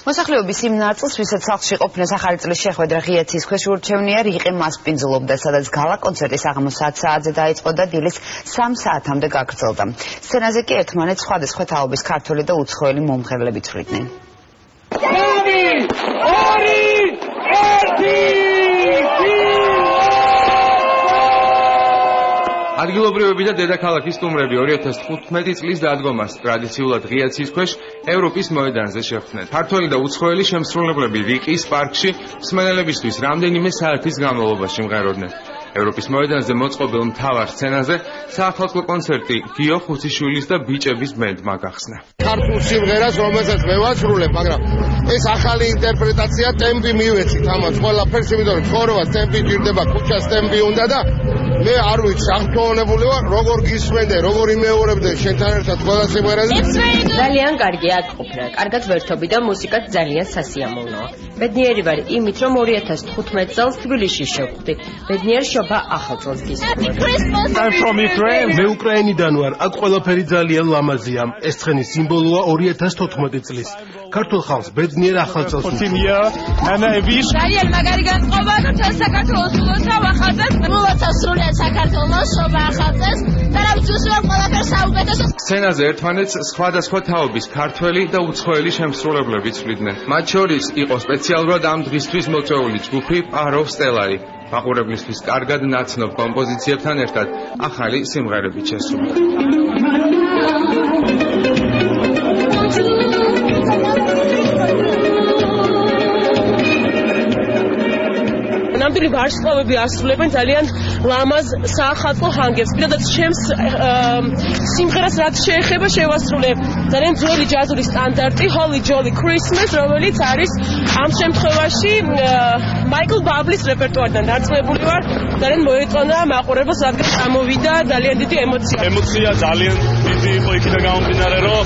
მოსახლეობის იმ ნაწილს, ვისაც სახლში ყოფნას ახალი წლის შეხვედრა ღია ცის ქვეშ ურჩევნია, რიყი მასპინძლობდა, სადაც გალა კონცერტი საღამოს 10 საათზე დაიწყო და დილის 3 საათამდე გაგრძელდა. სცენაზე კი ერთმანეთს სხვადასხვა თაობის ქართველი და უცხოელი მომღერლები ცვლიდნენ. ადგილობრივები და დედაქალაქის სტუმრები 2015 წლის დადგომას ტრადიციულად ღია ცის ქვეშ ევროპის მოედანზე შეხვდნენ. ქართველი და უცხოელი შემსრულებლები რიყის პარკში მსმენელებისთვის რამდენიმე საათის განმავლობაში მღეროდნენ. ევროპის მოედანზე მოწყობილ მთავარ სცენაზე საახალწლო კონცერტი გიო ხუციშვილის და ბიჭების ბენდმა გახსნა. ქართულ სიმღერას, რომელსაც მე ვასრულებ, მაგრამ ეს ახალი ინტერპრეტაცია ტემპი მივეცით ამას ყველაფერს, იმიტომ რომ ცხოვრებას ტემპი ჭირდება, ქუჩას ტემპი უნდა და მე არ ვიცი, აღფრთოვანებული ვარ, როგორ გისმენდე, როგორ იმეორებდე შენთან ერთად ყველა სიმღერაზე. ძალიან კარგი აკყოფნა, კარგად ვერთობი და მუსიკაც ძალიან სასიამოვნოა. ბედნიერი ვარ იმით, რომ 2015 წელს თბილისში შევხვდი. ბედნიერ შობა ახალ წელს გისურვებ. მე უკრაინიდან ვარ, აქ ყველაფერი ძალიან ლამაზია. ეს ცხენი სიმბოლოა 2014 წლის. ქართულ ხალხს ბედნიერ ახალ წელს. ძალიან მაგარი განწყობა და თელ საქართველოს ულოცა ახალწელს. სრულიად საქართველოს შობა ახალწელს და რა ვიცი უსურვებ ყველაფერს საუკეთესო. სცენაზე ერთმანეთს სხვადასხვა თაობის ქართველი და უცხოელი შემსრულებლები ცვლიდნენ. მათ შორის იყო სპეციალურად ამ დღისთვის მოწვეული ჯგუფი პაროვ სტელარი. მაყურებლისთვის კარგად ნაცნობ კომპოზიციებთან ერთად ახალი სიმღერებით შესრულდა. ნამდვილი ვარსკვლავები ასრულებენ ძალიან ლამაზ საახალწლო ჰანგებს. პირადად ჩემს სიმღერას რაც შეეხება შევასრულებ ძალიან ძველი ჯაზური სტანდარტი Holly Jolly Christmas, რომელიც არის ამ შემთხვევაში მაიკლ ბაბლის რეპერტუარიდან დაწვებული ვარ. ძალიან მოეწონა მაყურებელს, რადგან გამოვიდა ძალიან დიდი ემოცია. ემოცია ძალიან დიდი იყო იქიდან გამომდინარე, რომ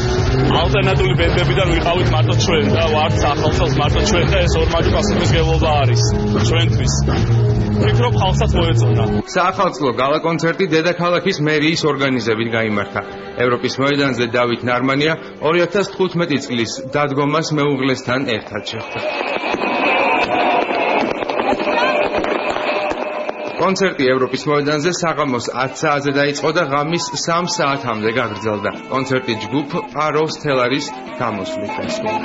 ალტერნატიული ბენდებიდან ვიყავით მარტო ჩვენ და ვართ ახალწელს მარტო ჩვენ და ეს ორმაგი პასუხისმგებლობა არის ჩვენთვის. ვფიქრობ ხალხსაც მოეწონა. საახალწლო გალა კონცერტი დედაქალაქის მერიის ორგანიზებით გაიმართა. ევროპის მოედანზე დავით ნარმანია 2015 წლის დადგომას მეუღლესთან ერთად შეხვდა. კონცერტი ევროპის მოედანზე საღამოს 10 საათზე დაიწყო და ღამის 3 საათამდე გაგრძელდა. კონცერტი ჯგუფ პაროვ სტელარის გამოსვლით დასრულდა.